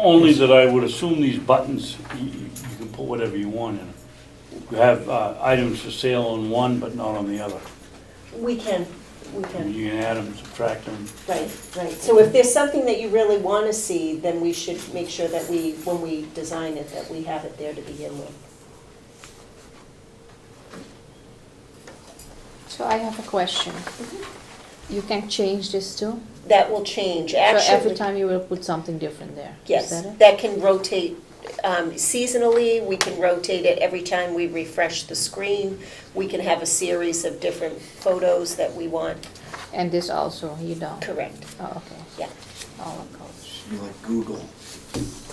Only that I would assume these buttons, you can put whatever you want in it. You have items for sale on one, but not on the other. We can. You can add them, subtract them. Right. So if there's something that you really want to see, then we should make sure that when we design it, that we have it there to begin with. So I have a question. You can change this too? That will change, So actually. every time you will put something different there? Yes, Is that it? that can rotate seasonally. We can rotate it every time we refresh the screen. We can have a series of different photos that we want. And this also, you don't? Correct. Oh, okay. Yeah. All of course. You like Google.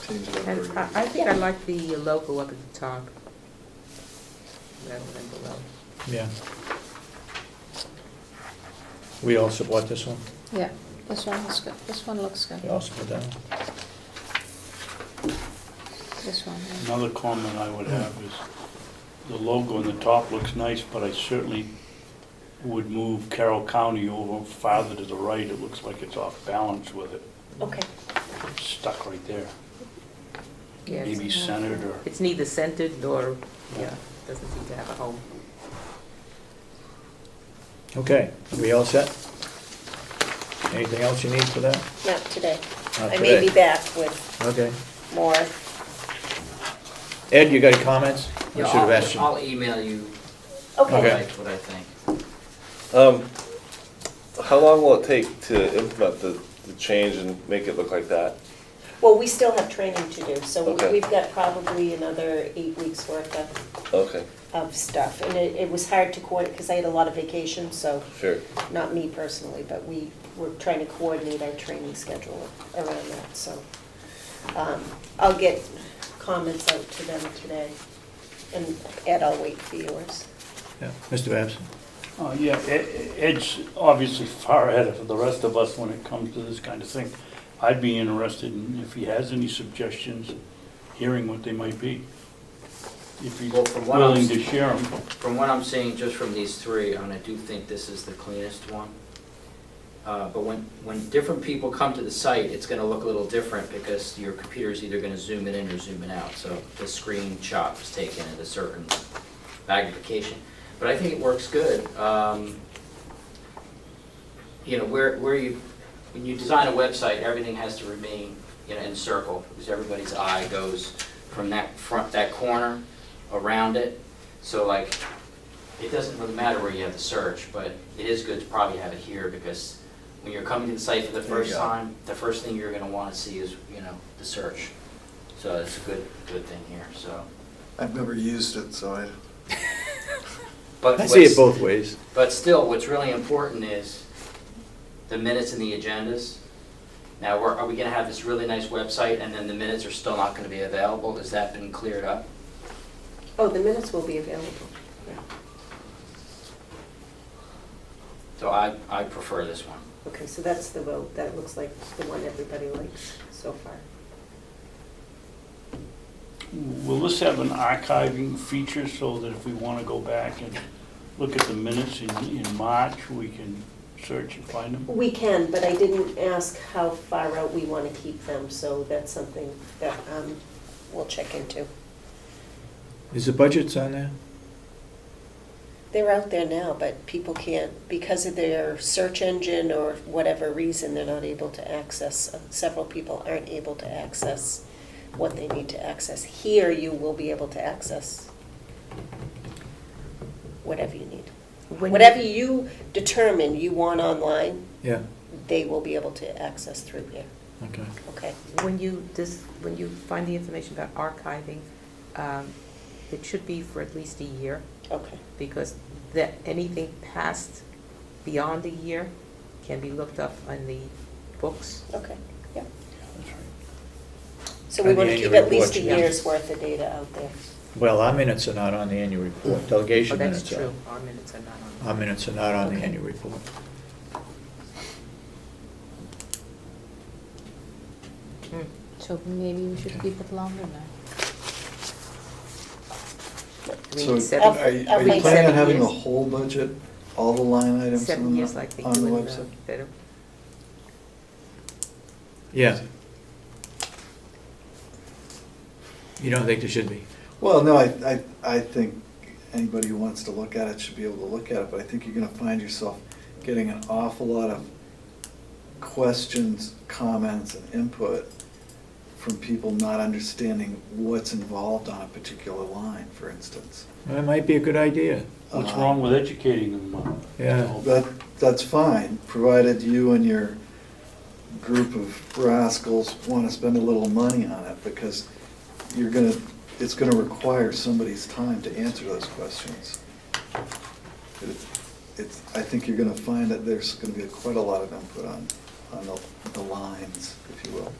Change it up And very I think I like the logo up at the top. Rather than below. Yeah. We all support this one? Yeah, this one is good. This one looks good. We all support that one? This one, yeah. Another comment I would have is, the logo on the top looks nice, but I certainly would move Carroll County over farther to the right. It looks like it's off balance with it. Okay. It's stuck right there. Yeah, Maybe centered or, it's neither centered nor, yeah, doesn't seem to have a home. Okay, are we all set? Anything else you need for that? Not today. Not I may today. be back with Okay. more. Ed, you got any comments? I Yeah, should have asked you. I'll email you Okay. Okay. what I think. How long will it take to implement the change and make it look like that? Well, we still have training to do, so Okay. we've got probably another 8 weeks worth Okay, of stuff. And it was hard to coordinate because I had a lot of vacation, so sure. not me personally, but we were trying to coordinate our training schedule around that, so. I'll get comments out to them today, and Ed, I'll wait for yours. Yeah. Mr. Babson? yeah, Ed's obviously far ahead of the rest of us when it comes to this kind of thing. I'd be interested in, if he has any suggestions, hearing what they might be. If he's Well, from what I'm willing to share them. From what I'm seeing, just from these three, I do think this is the cleanest one. But when different people come to the site, it's gonna look a little different because your computer's either gonna zoom it in or zoom it out. So the screenshot was taken at a certain magnification. But I think it works good. You know, when you design a website, everything has to remain, you know, in circle, because everybody's eye goes from that corner around it. So like, it doesn't really matter where you have the search, but it is good to probably have it here, because when you're coming to the site for the There you first go. time, the first thing you're gonna wanna see is, you know, the search. So it's a good thing here, so. I've never used it, so I, But I see it what's- both ways. But still, what's really important is the minutes and the agendas. Now, are we gonna have this really nice website and then the minutes are still not gonna be available? Has that been cleared up? Oh, the minutes will be available. Yeah. So I prefer this one. Okay, so that's the vote. That looks like the one everybody likes so far. Will this have an archiving feature so that if we want to go back and look at the minutes in March, we can search and find them? We can, but I didn't ask how far out we want to keep them, so that's something that we'll check into. Is the budgets on there? They're out there now, but people can't, because of their search engine or whatever reason, they're not able to access, several people aren't able to access what they need to access. Here, you will be able to access whatever you need. Whatever you determine you want online, Yeah, they will be able to access through here, okay. okay? When you find the information about archiving, it should be for at least a year, Okay. because that anything passed beyond a year can be looked up on the books. Okay, yeah. That's right. So we And the want to keep annual at least a reports, yeah. year's worth of data out there. Well, our minutes are not on the annual report. Oh, Delegation that's minutes are. true, our minutes are not on. Our minutes are not on the Okay. annual report. Hmm. So maybe we should Okay. keep it longer now. I mean, so seven- are you I'll planning find on 7 having the years. whole budget, all the line items 7 years like they on do the in the website? federal. Yeah. You don't think there should be? Well, no, I think anybody who wants to look at it should be able to look at it, but I think you're gonna find yourself getting an awful lot of questions, comments, and input from people not understanding what's involved on a particular line, for instance. That might be a good idea. What's wrong with educating them? Yeah. That's fine, provided you and your group of rascals want to spend a little money on it, because it's gonna require somebody's time to answer those questions. I think you're gonna find that there's gonna be quite a lot of input on the lines, if you will.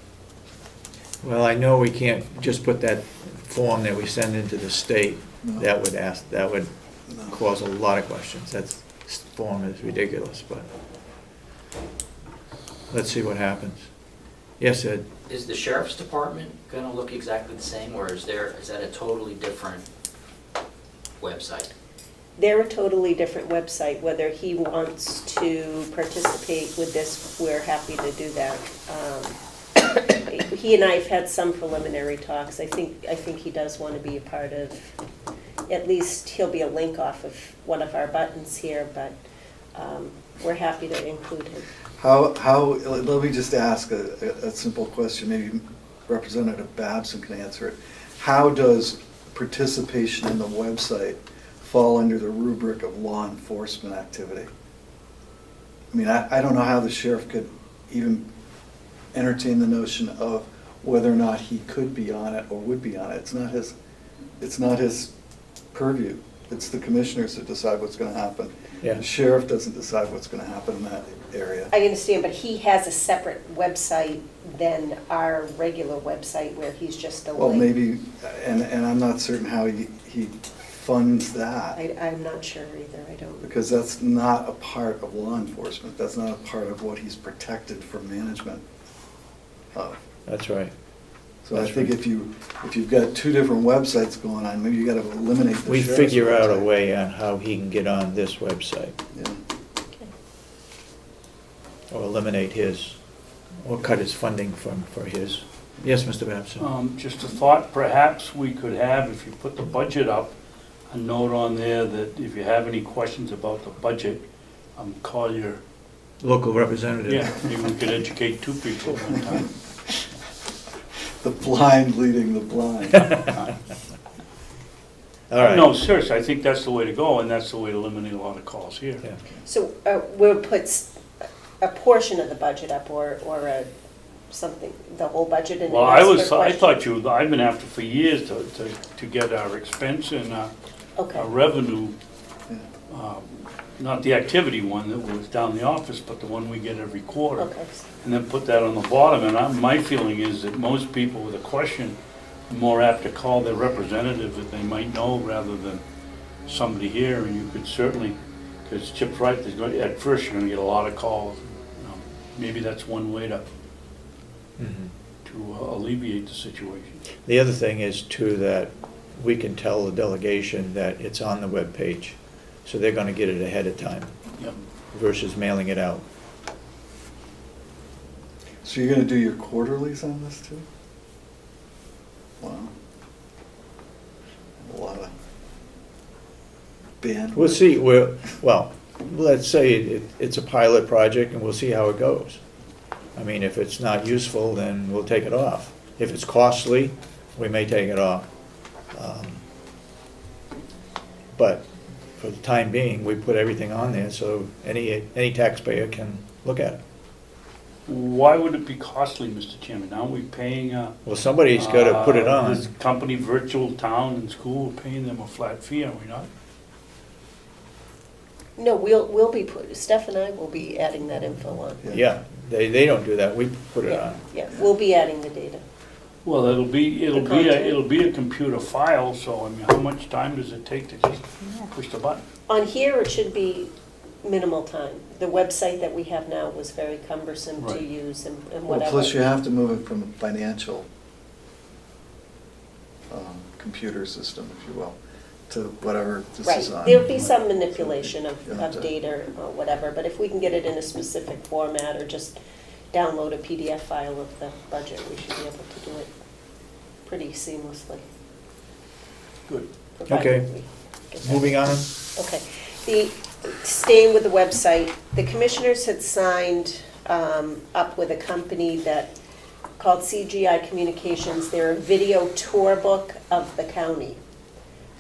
Well, I know we can't just put that form that we send into the state. No. That would No. cause a lot of questions. That form is ridiculous, but let's see what happens. Yes, Ed? Is the sheriff's department gonna look exactly the same, or is that a totally different website? They're a totally different website. Whether he wants to participate with this, we're happy to do that. He and I have had some preliminary talks. I think he does want to be a part of, at least he'll be a link off of one of our buttons here, but we're happy to include him. Let me just ask a simple question, maybe Representative Babson can answer it. How does participation in the website fall under the rubric of law enforcement activity? I mean, I don't know how the sheriff could even entertain the notion of whether or not he could be on it or would be on it. It's not his purview. It's the commissioners that decide what's gonna happen. Yeah. The sheriff doesn't decide what's gonna happen in that area. I understand, but he has a separate website than our regular website where he's just a link. Well, maybe, and I'm not certain how he funds that, I'm not sure either, I don't. because that's not a part of law enforcement. That's not a part of what he's protected from management of. That's right. So I That's think right. if you've got two different websites going on, maybe you gotta eliminate the We sheriff's figure out a website. way on how he can get on this website, Yeah. or eliminate his, or cut his funding for his. Yes, Mr. Babson? Just a thought, perhaps we could have, if you put the budget up, a note on there that if you have any questions about the budget, call your, Local representative. yeah, maybe we could educate two people at one time. The blind leading the blind. All right. No, seriously, I think that's the way to go, and that's the way to eliminate a lot of calls here. Yeah. So we'll put a portion of the budget up, or something, the whole budget in. Well, I thought I've been after for years to get our expense and Okay. our revenue, Yeah. not the activity one that was down the office, but the one we get every quarter. Okay. And then put that on the bottom, and my feeling is that most people with a question are more apt to call their representative that they might know rather than somebody here, and you could certainly, because Chip's right, at first you're gonna get a lot of calls. Maybe that's one way to Mhm. alleviate the situation. The other thing is too, that we can tell the delegation that it's on the webpage, so they're gonna get it ahead of time Yep. versus mailing it out. So you're gonna do your quarterlies on this too? Wow. A lot of bandwidth. We'll see, well, let's say it's a pilot project and we'll see how it goes. I mean, if it's not useful, then we'll take it off. If it's costly, we may take it off. But for the time being, we put everything on there so any taxpayer can look at it. Why would it be costly, Mr. Chairman? Now we're paying, Well, somebody's gotta put it on. this company, Virtual Town and School, we're paying them a flat fee, are we not? No, Steph and I will be adding that info on. Yeah, they don't do that, we put it Yeah, on. yeah, we'll be adding the data. Well, it'll be content. a computer file, so I mean, how much time does it take to just push the button? On here, it should be minimal time. The website that we have now was very cumbersome to Right. use and Well, whatever. plus you have to move it from a financial computer system, if you will, to whatever this Right, is on. there'll be some manipulation You'll have of to- data or whatever, but if we can get it in a specific format or just download a PDF file of the budget, we should be able to do it. pretty seamlessly. Good. provided Okay. we get that. Moving on. Okay. Staying with the website, the commissioners had signed up with a company called CGI Communications. They're a video tour book of the county.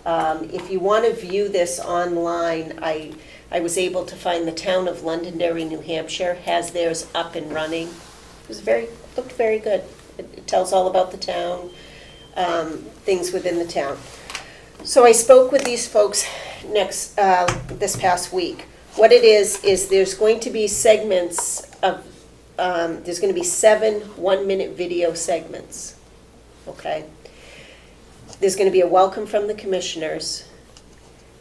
If you want to view this online, I was able to find the town of Londonderry, New Hampshire has theirs up and running. Looked very good. It tells all about the town, things within the town. So I spoke with these folks this past week. What it is there's going to be segments of, there's going to be 7 one-minute video segments, okay? There's going to be a welcome from the commissioners.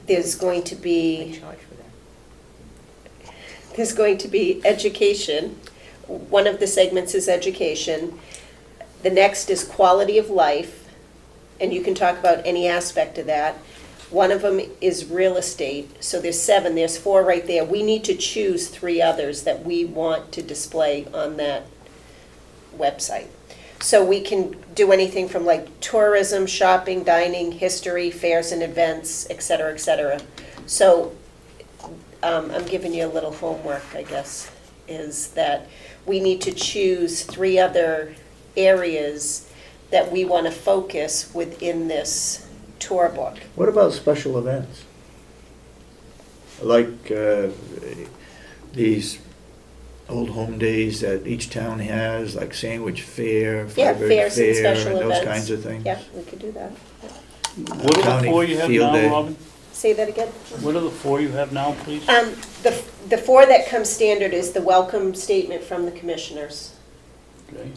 There's going to They be charge for that. education. One of the segments is education. The next is quality of life, and you can talk about any aspect of that. One of them is real estate. So there's 7, there's 4 right there. We need to choose 3 others that we want to display on that website. So we can do anything from like tourism, shopping, dining, history, fairs and events, et cetera, et cetera. So I'm giving you a little homework, I guess, is that we need to choose 3 other areas that we want to focus within this tour book. What about special events? Like these old home days that each town has, like Sandwich Fair, Yeah, Firebird fairs and Fair, special and those events. kinds of things. Yeah, we could do that. What are the County 4 you have Field now, Day. Robin? Say that again? What are the 4 you have now, please? The 4 that come standard is the welcome statement from the commissioners. Okay.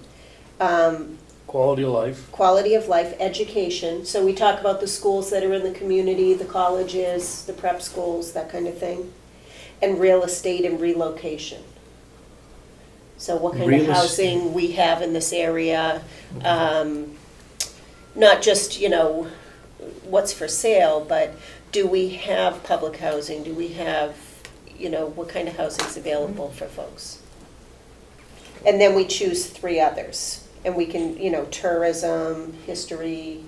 Um, Quality of life. Quality of life, education. So we talk about the schools that are in the community, the colleges, the prep schools, that kind of thing. And real estate and relocation. So what kind of Real housing we have in this area. Not just, what's for sale, but do we have public housing? Do we have, what kind of housing is available for folks? And then we choose 3 others. And we can, tourism, history,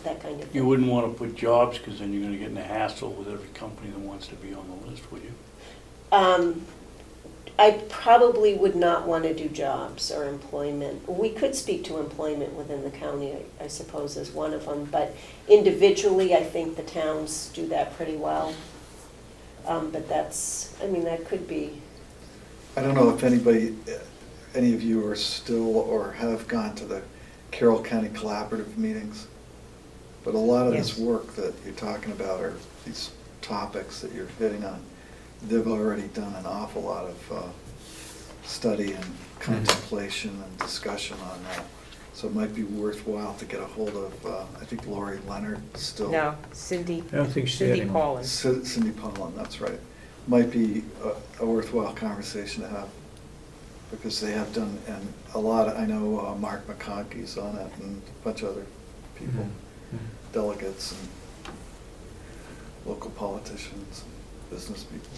that kind of thing. You wouldn't want to put jobs, because then you're going to get in a hassle with every company that wants to be on the list, would you? I probably would not want to do jobs or employment. We could speak to employment within the county, I suppose, as one of them. But individually, I think the towns do that pretty well. But that could be. I don't know if any of you are still or have gone to the Carroll County Collaborative meetings, but a lot of this Yes. work that you're talking about, or these topics that you're hitting on, they've already done an awful lot of study and contemplation and discussion on that. So it might be worthwhile to get a hold of, I think Lori Leonard still. No, Cindy, I don't think she had Cindy any. Paulin. Cindy Pollan, that's right. Might be a worthwhile conversation to have, because they have done, and a lot of, I know Mark McConkey's on it, and a bunch of other people, Mhm. delegates and local politicians, business people.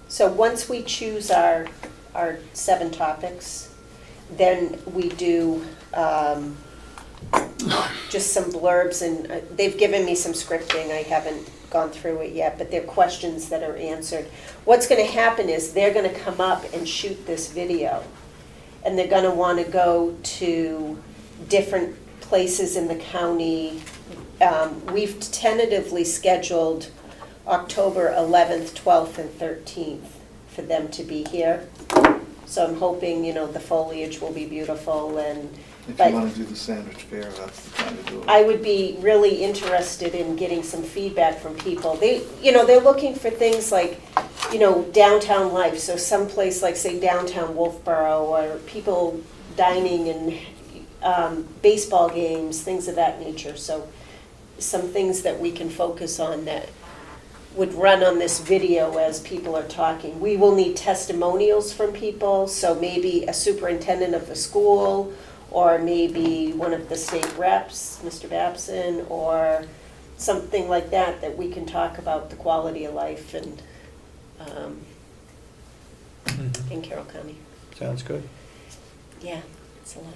So once we choose our 7 topics, then we do just some blurbs, and they've given me some scripting. I haven't gone through it yet, but they're questions that are answered. What's going to happen is they're going to come up and shoot this video, and they're going to want to go to different places in the county. We've tentatively scheduled October 11th, 12th, and 13th for them to be here. So I'm hoping, the foliage will be beautiful, and If but you want to do the Sandwich Fair, that's the time to do it. I would be really interested in getting some feedback from people. They're looking for things like, downtown life. So someplace like, say, downtown Wolfboro, or people dining and baseball games, things of that nature. So some things that we can focus on that would run on this video as people are talking. We will need testimonials from people, so maybe a superintendent of the school, or maybe one of the state reps, Mr. Babson, or something like that we can talk about the quality of life and Mhm. in Carroll County. Sounds good. Yeah, it's a lot of